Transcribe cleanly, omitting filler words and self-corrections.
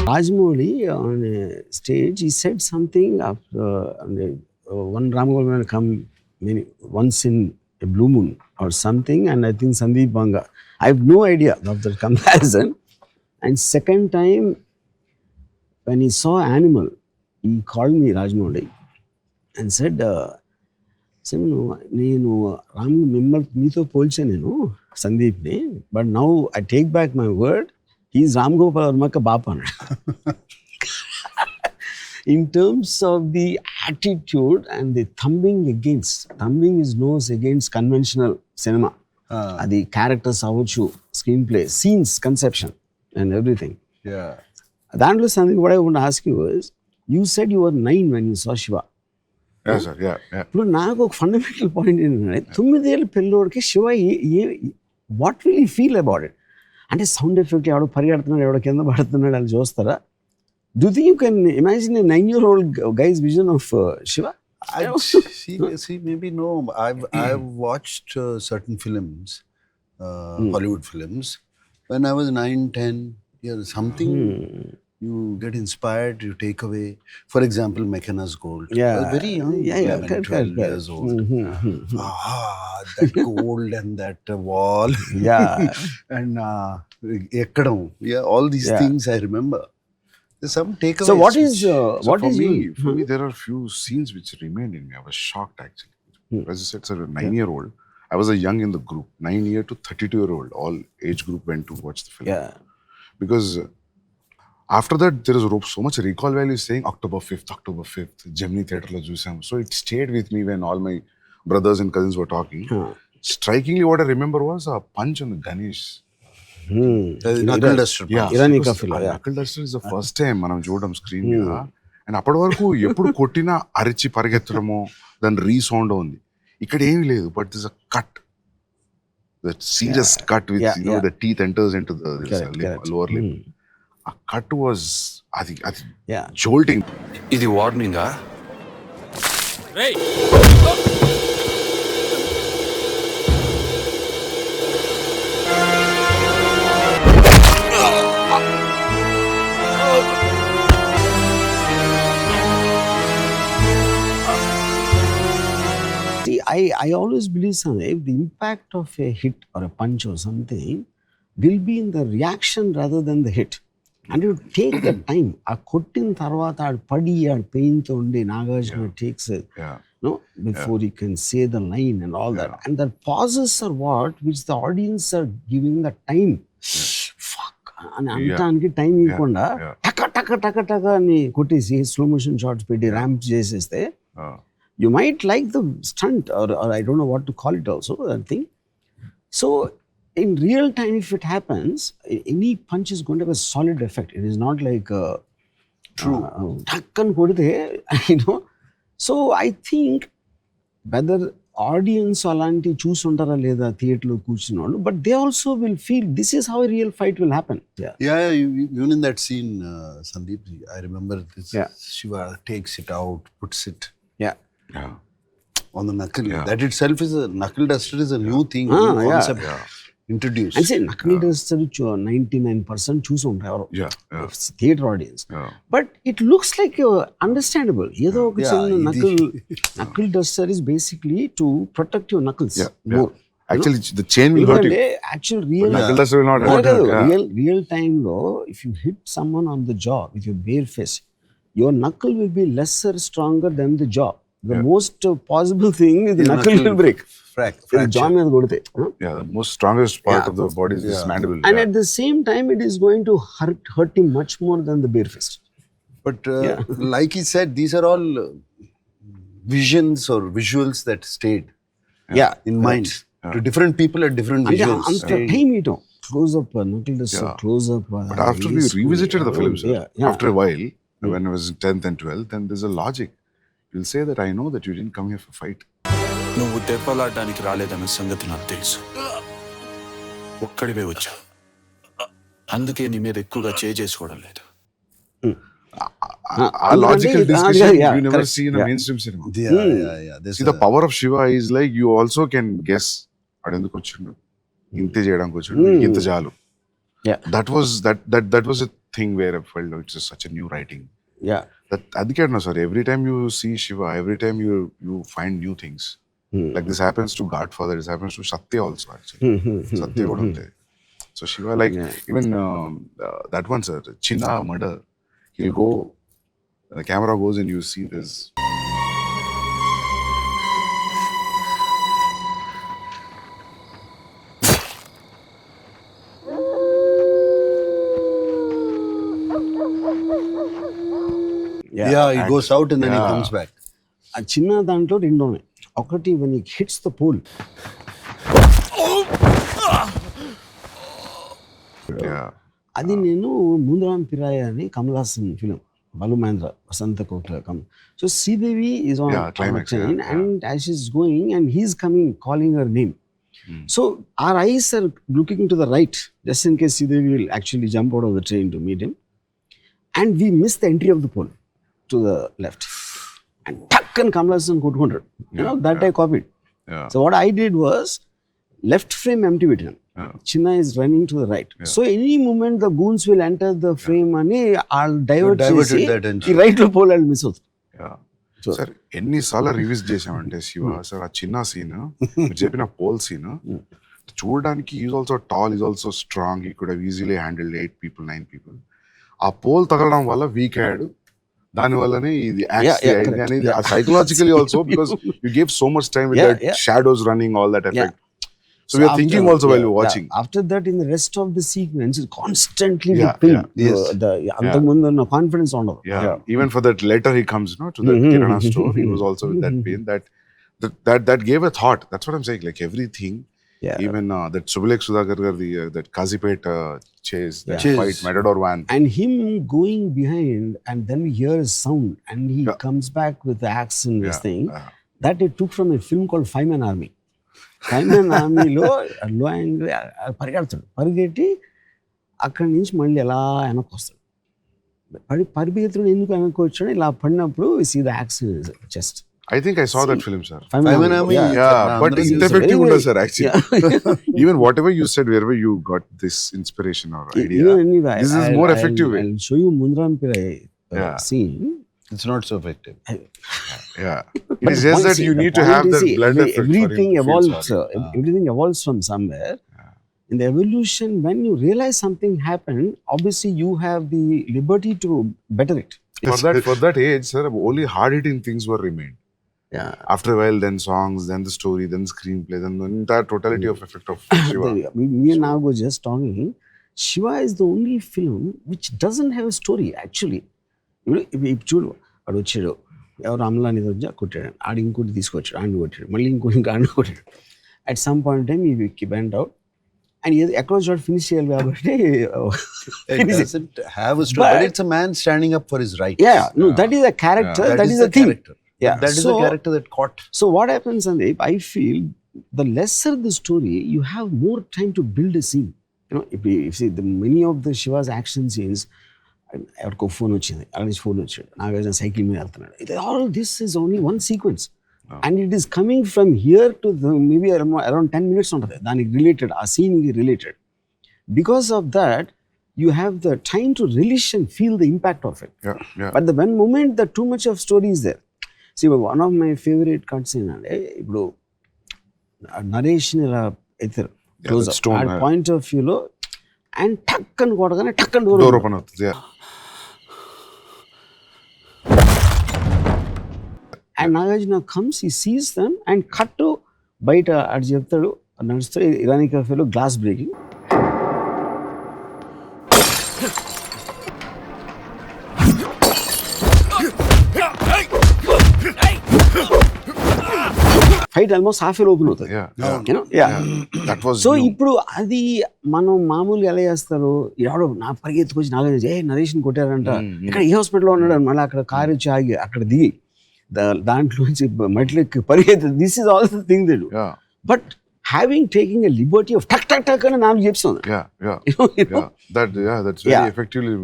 Rajmouli on a stage, he said something after one Ram Gopal Varma come once in a blue moon or something, and I think Sandeep Banga. I have no idea of the comparison. And second time, when he saw Animal, he called me Rajmouli and said, నేను రామ్ మిమ్మల్ని మీతో పోల్చాను నేను సందీప్ని, but now I take back my word, he's Ram Gopal వర్మకి బాప అన్నాడు. In terms of the attitude and the thumbing his nose against conventional cinema. The characters అవ్వచ్చు, screenplay, scenes, conception and everything. Yeah. దాంట్లో something what I want to ask you is, you said you were 9 when you saw Shiva. Yeah, sir. Yeah. ఇప్పుడు నాకు ఒక fundamental point ఏంటంటే 9 ఏళ్ళ పిల్లోడికి Shiva what will you feel about it? అంటే sound effect ఎవడో పరిగెడుతున్నాడు, ఎవడో కింద పడుతున్నాడు అని చూస్తారా? Do you think you can imagine a 9-year-old guy's vision of Shiva? See, maybe no. I've watched certain films, Hollywood films, when I was 9, 10 years. Something you get inspired, you take away. For example, McKenna's Gold. Yeah. I was very young, 11, 12 years old. That gold and that wall. Yeah. And ekkadam. Yeah, all these things I remember. There's some takeaways. So what is for me, there are few scenes which remained in me. I was shocked actually. As you said, sir, 9-year-old. I was a young in the group, 9-year to 32-year-old. All age group went to watch the film. Yeah. Because after that, there is so much recall value saying October 5th, Gemini Theatre lo chusam. So it stayed with me when all my brothers and cousins were talking. Strikingly, what I remember was a punch on the Ganesh. Knuckle duster. Yeah. Iranika film. Yeah. Knuckle duster is the first time మనం చూడడం screen మీద. And అప్పటి వరకు ఎప్పుడు కొట్టినా అరిచి పరిగెత్తడమో దాని resound ఉంది. ఇక్కడ ఏమీ లేదు, but this a cut, that serious cut with the teeth enters into the lower lip. ఆ కట్ వాజ్ అది జోల్టింగ్. ఇది వార్నింగా? I always believe something, the impact of a hit or a punch or something will be in the reaction rather than the hit. And you take the time. ఆ కొట్టిన తర్వాత ఆడు పడి ఆడు పెయిన్తో ఉండి Nagarjuna takes it, before he can say the line and all that. And the pauses are what which the audience are giving the time. Fuck అని అంటానికి time ఇవ్వకుండా టక టక టక టక అని కొట్టేసి స్లో మోషన్ షాట్స్ పెట్టి ర్యాంప్ చేసేస్తే you might like the stunt or I don't know what to call it also, that thing. So in real time, if it happens, any punch is going to have a solid effect. It is not like True. Takkan kodite, So I think whether audience alanti chusuntara leda theatre lo కూర్చున్నోళ్ళు, but they also will feel this is how a real fight will happen. Yeah, even in that scene, Sandeep, I remember this. Shiva takes it out, puts it on the knuckle. That itself is a knuckle duster is a new thing, new concept introduced. And say knuckle duster 99% choose ఉంటారు theatre audience. But it looks like understandable. ఏదో ఒక చిన్న knuckle duster is basically to protect your knuckles more. Actually, the chain will hurt you. Actual real knuckle duster will not hurt you. Real time lo, if you hit someone on the jaw with your bare fist, your knuckle will be lesser stronger than the jaw. The most possible thing is the knuckle will break. Fracture. Jaw మీద కొడితే. The most strongest part of the body is this mandible. And at the same time, it is going to hurt him much more than the bare fist. But like he said, these are all visions or visuals that stayed in mind. To different people at different visuals. అంత time ఇటం close up knuckle duster, close up. But after we revisited the film, sir, after a while, when I was in 10th and 12th, then there's a logic. You'll say that I know that you didn't come here for fight. నువ్వు దెబ్బలాడడానికి రాలేదన్న సంగతి నాకు తెలుసు. ఒక్కడివే వచ్చా, అందుకే నీ మీద ఎక్కువగా చేసుకోవడం లేదు. A logical discussion you never see in a mainstream cinema. See, the power of Shiva is like you also can guess. అడెందుకు వచ్చిండు, ఇంతే చేయడానికి వచ్చిండు, ఇంత చాలు. That was thing where I felt it's just such a new writing. Yeah. That adike no sir. Every time you see Shiva, every time you find new things. Like this happens to Godfather. This happens to Satya also actually. Satya kuda untadi. So Shiva, like even that one sir, Chinna murder. He'll go. The camera goes and you see this. Yeah, he goes out and then he comes back. ఆ చిన్న దాంట్లో రెండు ఉన్నాయి. ఒకటి when it hits the pole. Yeah. అది నేను ముందరాం పిరాయ అని Kamal Haasan film Balu Mahindra వసంత కోట్ల come. So Sridevi is on climax, train yeah. and as she's going and he's coming calling her name. So our eyes are looking to the right just in case Sridevi will actually jump out of the train to meet him. And we miss the entry of the pole to the left. And tuck and Kamal Hassan కొట్టుకుంటాడు. You know, that I copied. Yeah. So what I did was left frame empty పెట్టాను. Chinna is running to the right. So any moment the goons will enter the frame అని I'll divert చేసి ఈ right లో pole miss అవుతుంది. Sir ఎన్నిసార్లు reviews చేసామంటే Shiva sir ఆ చిన్న సీన్ చెప్పిన పోల్ సీన్ చూడడానికి is also tall, is also strong, he could easily handle 8 people 9 people. ఆ పోల్ తగలడం వల్ల వీక్ అయ్యాడు, దాని వల్లనే ఇది అనేది psychologically also because you give so much time with that shadows running all that effect. So we are thinking also while you're watching. After that, in the rest of the sequence, it's constantly build the antamundu na confidence on. Yeah. Even for that letter he comes, to the Kirana store, he was also with that pain. That gave a thought. That's what I'm saying. Like everything. Yeah. Even that Subulek Sudhakar gardi that Kazipet chase, that fight, Matador van. And him going behind, and then we hear a sound, and he comes back with the axe and this thing. That I took from a film called Five-Man Army. Five-Man ఆర్మీలో low angle పరిగెడతాడు, పరిగెట్టి అక్కడి నుంచి మళ్ళీ ఎలా వెనక్కి వస్తాడు. పరిగెత్తుడు ఎందుకు వెనక్కి వచ్చాడు, ఇలా పడినప్పుడు see the accident chest. I think I saw that film, sir. Five-Man Army, But it's effective, sir, actually. Even whatever you said, wherever you got this inspiration or idea, this is more effective way. I'll show you Mundaram Pirai scene. It's not so effective. Yeah. It is just that you need to have that blood effect. Everything evolves. Everything evolves from somewhere. In the evolution, when you realize something happened, obviously you have the liberty to better it. For that age, sir, only hard-hitting things were remained. Yeah. After a while, then songs, then the story, then the screenplay, then the entire totality of effect of Shiva. Me and Nag were just talking. Shiva is the only film which doesn't have a story, actually. ఇప్పుడు చూడు, వాడు వచ్చాడు, ఎవరు అమలాని వచ్చా కొట్టాడు, ఆడు ఇంకోటి తీసుకొచ్చాడు, ఆడిని కొట్టాడు, మళ్ళీ ఇంకోటి ఆడిని కొట్టాడు. అట్ సమ్ పాయింట్ టైం ఈ బెంట్ అవుట్ అండ్ ఎక్కడో చోట ఫినిష్ చేయాలి కాబట్టి It doesn't have a story, but it's a man standing up for his rights. That is a character, that is a thing. That is the character that caught. So what happens, Sandeep, I feel the lesser the story, you have more time to build a scene. If you see many of the Shiva's action scenes, ఎవరికో phone వచ్చింది, అక్కడ నుంచి phone వచ్చాడు, Nagarjuna cycle మీద వెళ్తున్నాడు, all this is only one sequence and it is coming from here to maybe around 10 minutes ఉంటుంది దానికి related, ఆ సీన్కి related. Because of that you have the time to relish and feel the impact of it. But the one moment that too much of story is there. See, one of my favorite cuts in ఇప్పుడు narration ఇలా ఎత్తారు close up point of వ్యూలో and టక్ అని కొట్టగానే టక్ అని door open అవుతుంది. And Nagarjuna comes, he sees them and cut బయట అటు చెప్తాడు, నడుస్తాడు, ఇరానీ కఫేలో glass breaking. Fight almost half open అవుతుంది. సో ఇప్పుడు అది మనం మామూలుగా ఎలా చేస్తారు, ఎవడో నా పరిగెత్తుకొచ్చి నాగార్జున నరేషన్ కొట్టారంట, ఇక్కడ ఈ హాస్పిటల్లో ఉన్నాడు, మళ్ళీ అక్కడ కారు వచ్చి ఆగి అక్కడ దిగి దాంట్లోంచి మెట్లెక్కి పరిగెత్తు, this is all the thing they do. But having taking a Liberty of టక్ టక్ టక్ అని నాకు చెప్తుంది. That's very effectively